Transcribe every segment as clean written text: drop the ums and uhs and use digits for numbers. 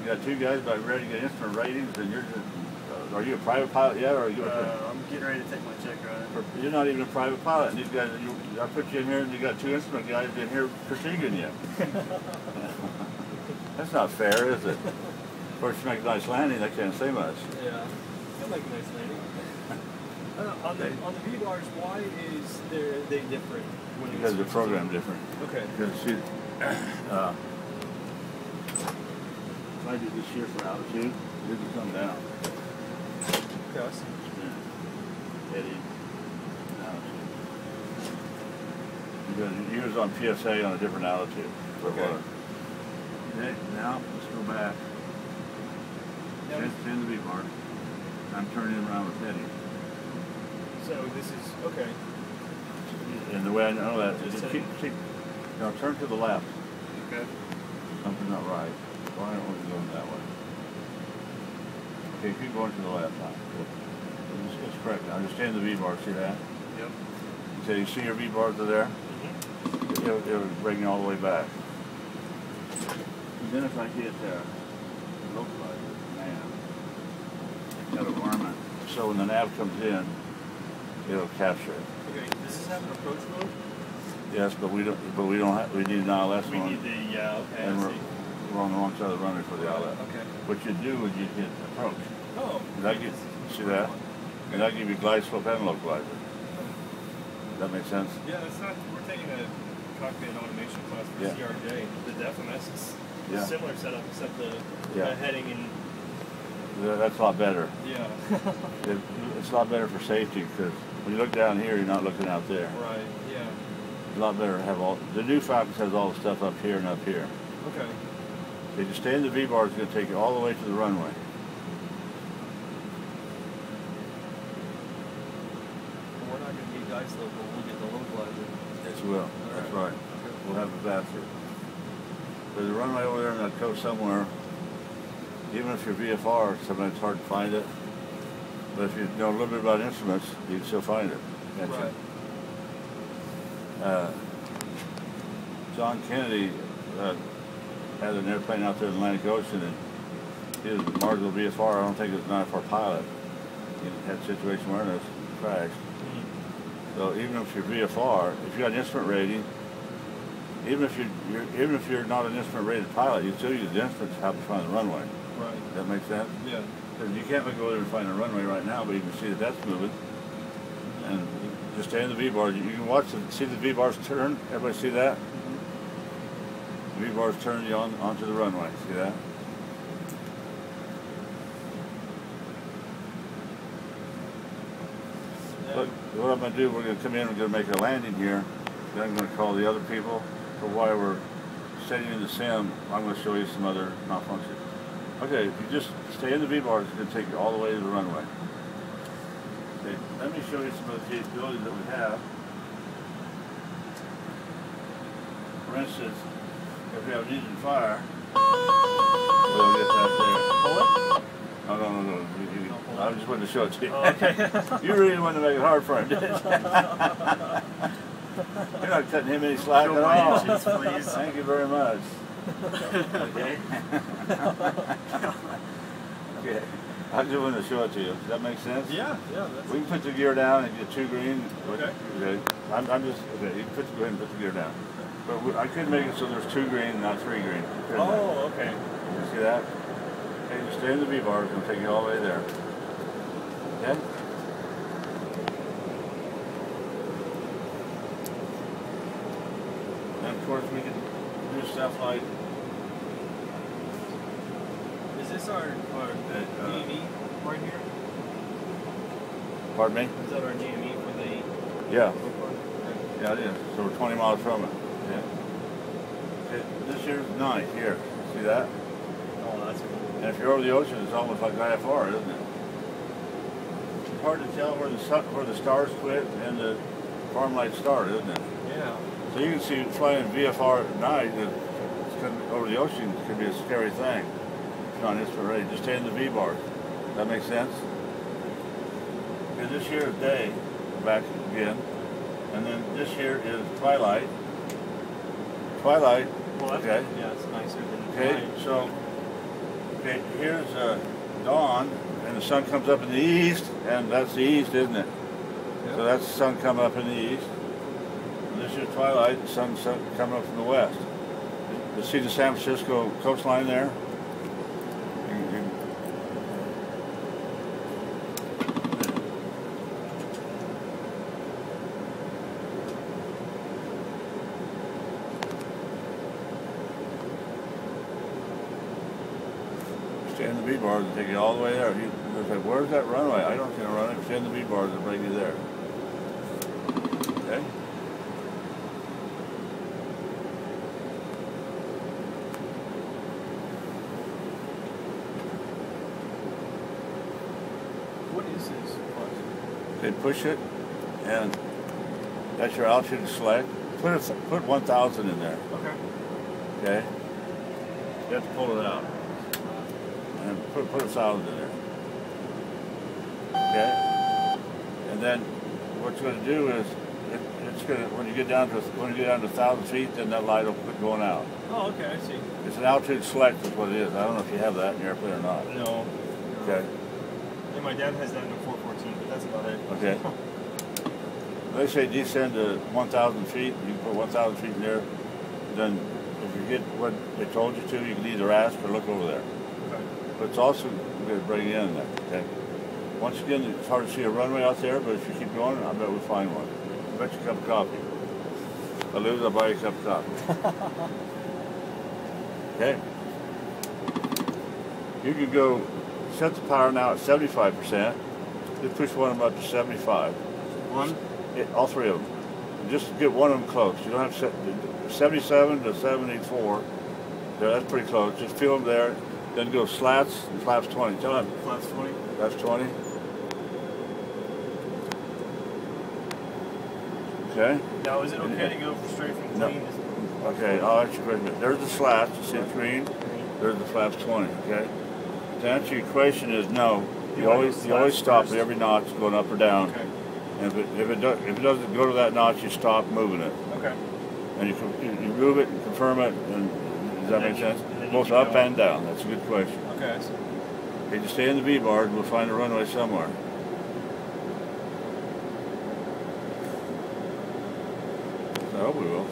You got two guys about ready to get instrument ratings, and you're just, are you a private pilot yet, or are you? I'm getting ready to take my check ride. You're not even a private pilot. And these guys, I put you in here, and you got two instrument guys in here critiquing you. That's not fair, is it? Of course, you make a nice landing. I can't say much. Yeah, I like a nice landing. On the V-bars, why is they different? Because the program different. Okay. Because see, if I do this here for altitude, it can come down. Okay, I see. Heading, altitude. Because yours on PSA on a different altitude. Okay. Okay, now let's go back. Send the V-bar. I'm turning around with heading. So this is, okay. And the way I know that is keep now turn to the left. Okay. Something's not right. Why aren't we going that way? Okay, keep going to the left now. It's correct now. Understand the V-bar, see that? Yep. Okay, you see your V-bars are there? Mm-hmm. It'll bring you all the way back. And then if I hit localizer, nav, got to arm it. So when the nav comes in, it'll capture it. Okay, does this have an approach mode? Yes, but we don't. But we don't have. We need an ILS We one. need the okay. And we're on the wrong side of the runway for the outlet. Okay. What you do is you hit approach. Oh. That gives, see that? And that gives you glide slope and localizer. Does that make sense? Yeah, it's not. We're taking a cockpit automation class for Yeah. CRJ. The DEFMS is similar setup, except the heading and. That's a lot better. Yeah. It's a lot better for safety because when you look down here, you're not looking out there. Right. Yeah. It's a lot better to have all. The new Falcon has all the stuff up here and up here. Okay. If you stay in the V-bar, it's going to take you all the way to the runway. We're not going to get guide slope, but we'll get the localizer. Yes, we will. That's right. We'll have it faster. There's a runway over there in that coast somewhere. Even if you're VFR, sometimes it's hard to find it. But if you know a little bit about instruments, you can still find it. Can't Right. you? John Kennedy had an airplane out there in the Atlantic Ocean, and he was a marginal VFR. I don't think it was an IFR pilot. He had situation awareness, crashed. So even if you're VFR, if you got an instrument rating, even if you're not an instrument rated pilot, you still use the instruments to help you find the runway. Right. Does that make sense? Yeah. Because you can't go there and find a runway right now, but you can see that that's moving. And just stay in the V-bars. You can watch see the V-bars turn. Everybody see that? The V-bars turn you onto the runway. See that? Yeah. But what I'm going to do, we're going to come in, we're going to make a landing here. Then I'm going to call the other people for why we're setting in the sim. I'm going to show you some other malfunctions. Okay, if you just stay in the V-bars, it's going to take you all the way to the runway. Okay, let me show you some of the capabilities that we have. For instance, if we have an engine fire, we'll get that there. No. I just wanted to show it to you. Oh, okay. You really wanted to make it hard for him, didn't you? You're not cutting him any slack at all. Inches, please. Thank you very much. Okay. Okay. I just wanted to show it to you. Does that make sense? Yeah. We can put the gear down and get 2 green. Okay. I'm just okay. You can go ahead and put the gear down. But I could make it so there's 2 green, not 3 green. Oh, okay. You see that? Okay, just stay in the V-bar. It's going to take you all the way there. Okay? And of course we can do stuff like. Is this our GME right here? Pardon me? Is that our GME for the? Yeah. Okay. Yeah, it is. So we're 20 miles from it. Yeah. Okay, this here's nice here. See that? Oh, that's cool. And if you're over the ocean, it's almost like IFR, isn't it? It's hard to tell where the stars quit and the farm lights start, isn't it? Yeah. So you can see flying VFR at night over the ocean could be a scary thing. If you're not instrument ready, just stay in the V-bars. That makes sense? Okay, this here is day, back again. And then this here is twilight. Twilight, Well, okay. Yeah, it's nicer than Okay, mine. so Okay, here's dawn, and the sun comes up in the east, and that's the east, isn't it? Yep. So that's the sun coming up in the east. And this is twilight, the sun's coming up from the west. You see the San Francisco coastline there? Stay in the B-bars and take you all the way there. You say, where's that runway? I don't see a runway. Stay in the B-bars and bring you there. Okay? What is this? Okay, push it, and that's your altitude select. Put 1,000 in there. Okay. Okay? You have to pull it out. And put 1,000 in there. Okay? And then what you're going to do is it's going to when you get down to 1,000 feet, then that light will quit going out. Oh, okay, I see. It's an altitude select is what it is. I don't know if you have that in your airplane or not. No. Okay. Yeah, my dad has that in a 414, but that's about it. Okay. They say descend to 1,000 feet. You can put 1,000 feet in there. Then if you get what they told you to, you can either ask or look over there. Okay. But it's also going to bring you in there. Okay. Once again, it's hard to see a runway out there, but if you keep going, I bet we'll find one. I bet you a cup of coffee. If I lose, I'll buy you a cup of coffee. Okay. You can go set the power now at 75%. Just push one of them up to 75. One? All three of them. Just get one of them close. You don't have to set 77 to 74. Yeah, that's pretty close. Just feel them there. Then go slats and flaps 20. Tell them. Flaps 20? That's 20. Okay. Now, is it okay to go straight from clean? No. Okay, I'll ask you a question. There's the slats, you see the green? There's the flaps 20, okay? To answer your question is no. You always stop at every notch going up or down. Okay. And if it doesn't go to that notch, you stop moving it. Okay. And you move it and confirm it, and does that make sense? Both up and down. That's a good question. Okay, I see. Okay, just stay in the V-bars and we'll find a runway somewhere. I hope we will.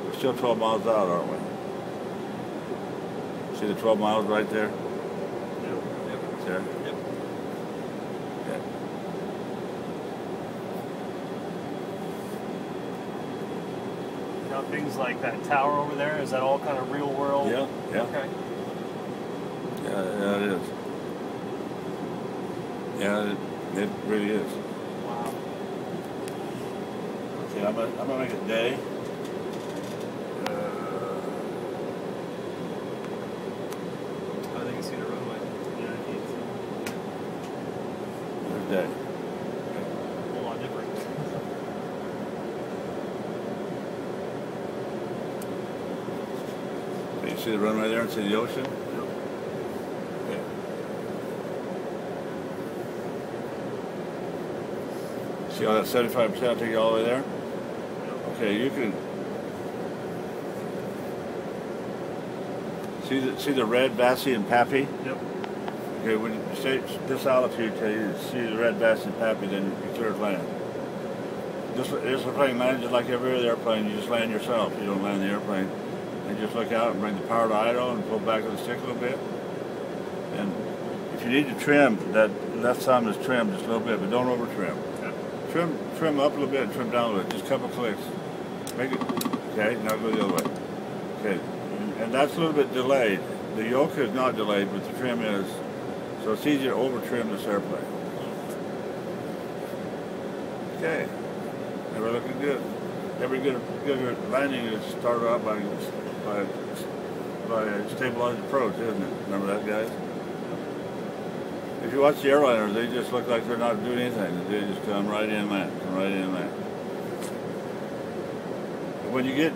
We're still 12 miles out, aren't we? See the 12 miles right there? Yep. It's there? Yep. Okay. Now, things like that tower over there, is that all kind of real world? Yeah, yeah. Okay. Yeah, it is. Yeah, it really is. Wow. Okay, I'm gonna make it day. Oh, they can see the runway. Yeah, I can't see. There's day. A whole lot different. Okay, you see the runway there and see the ocean? Okay. See how that 75% will take you all the way there? Okay, you can see the red Bassi and Pappy? Yep. Okay, when you stay this altitude till you see the red Bassi and Pappy, then you clear to land. This airplane lands just like every other airplane. You just land yourself. You don't land the airplane. And just look out and bring the power to idle and pull back to the stick a little bit. And if you need to trim, that left thumb is trimmed just a little bit, but don't over trim. Trim up a little bit and trim down a little bit. Just a couple clicks. Make it, okay, now go the other way. Okay, and that's a little bit delayed. The yoke is not delayed, but the trim is. So it's easier to over trim this airplane. Okay, and we're looking good. Every good landing is started out by a stabilized approach, isn't it? Remember that, guys? If you watch the airliners, they just look like they're not doing anything. They just come right in and land, come right in and land. When you get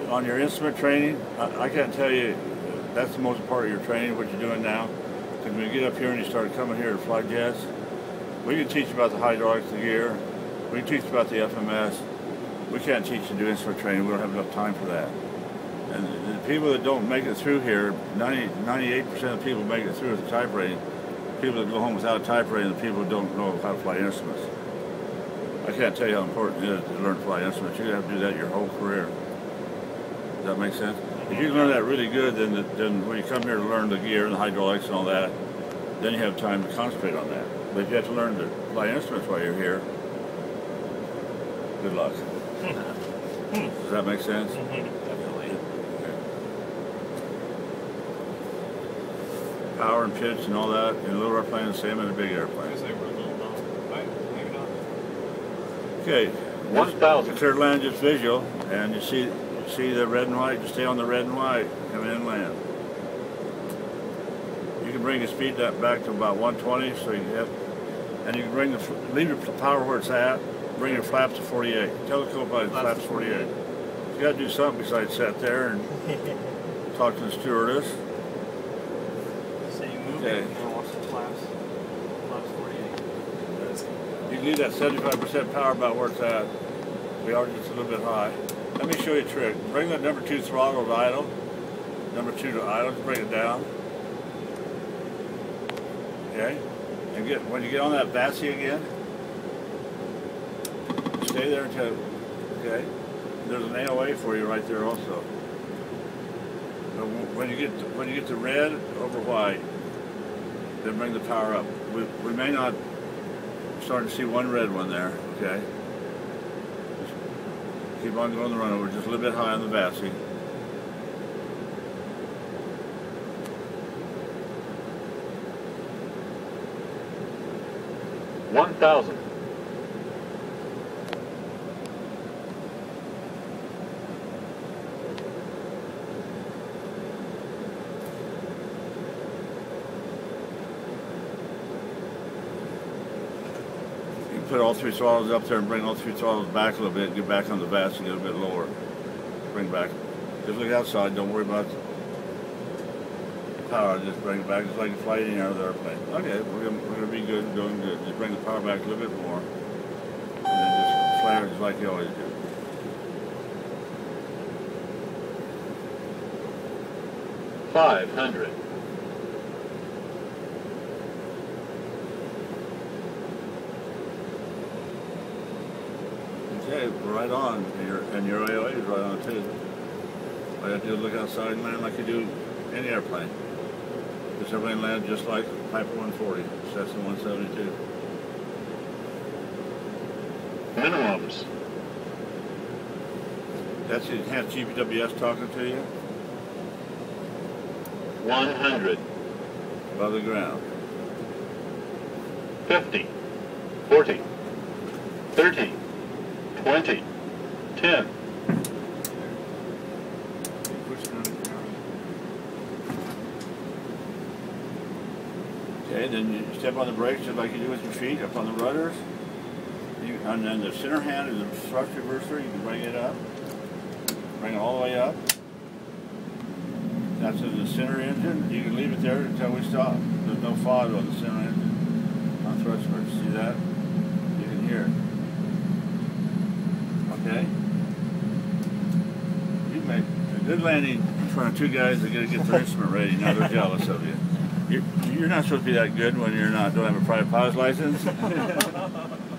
on your instrument training, I can't tell you, that's the most part of your training, what you're doing now. Because when you get up here and you start coming here to fly jets, we can teach you about the hydraulics of the gear. We can teach you about the FMS. We can't teach you to do instrument training. We don't have enough time for that. And the people that don't make it through here, 98% of people make it through with a type rating. People that go home without a type rating, the people who don't know how to fly instruments. I can't tell you how important it is to learn to fly instruments. You have to do that your whole career. Does that make sense? If you learn that really good, then when you come here to learn the gear and the hydraulics and all that, then you have time to concentrate on that. But if you have to learn to fly instruments while you're here, good luck. Does that make sense? Definitely. Power and pitch and all that in a little airplane the same in a big airplane. Okay. 1,000. Clear land just visual, and you see the red and white. Just stay on the red and white coming in land. You can bring your speed back to about 120, so you have, and you can leave your power where it's at. Bring your flaps to 48. Tell the co-pilot flaps 48. You got to do something besides sit there and talk to the stewardess. So you move Okay. it and then watch the flaps. Flaps 48. You can leave that 75% power about where it's at. We are just a little bit high. Let me show you a trick. Bring that number 2 throttle to idle. Number 2 to idle. Just bring it down. Okay. And when you get on that VASI again, stay there until, okay. There's an AOA for you right there also. When you get to red over white, then bring the power up. We may not start to see one red one there, okay? Just keep on going the run over, just a little bit high on the VASI. $1,000. Put all 3 throttles up there and bring all 3 throttles back a little bit, get back on the VASI, get a bit lower. Bring back. Just look outside, don't worry about the power, just bring it back just like you fly any other airplane. Okay, we're gonna be good and doing good. Just bring the power back a little bit more. And then just slam it just like you always do. $500. Okay, we're right on, and your AOA is right on too. All you have to do is look outside and land like you do any airplane. This airplane lands just like Piper 140, Cessna 172. Minimums. That's the enhanced GPWS talking to you 100. above the ground. 50. 40. 30. 20. 10. Okay, then you step on the brakes just like you do with your feet, up on the rudders. And then the center hand is the thrust reverser, you can bring it up. Bring it all the way up. That's in the center engine. You can leave it there until we stop. There's no fog on the center engine. On thrust reverser, see that? You can hear it. Okay? You made a good landing in front of 2 guys that gotta get their instrument ready. Now they're jealous of you. You're not supposed to be that good when don't have a private pilot's license.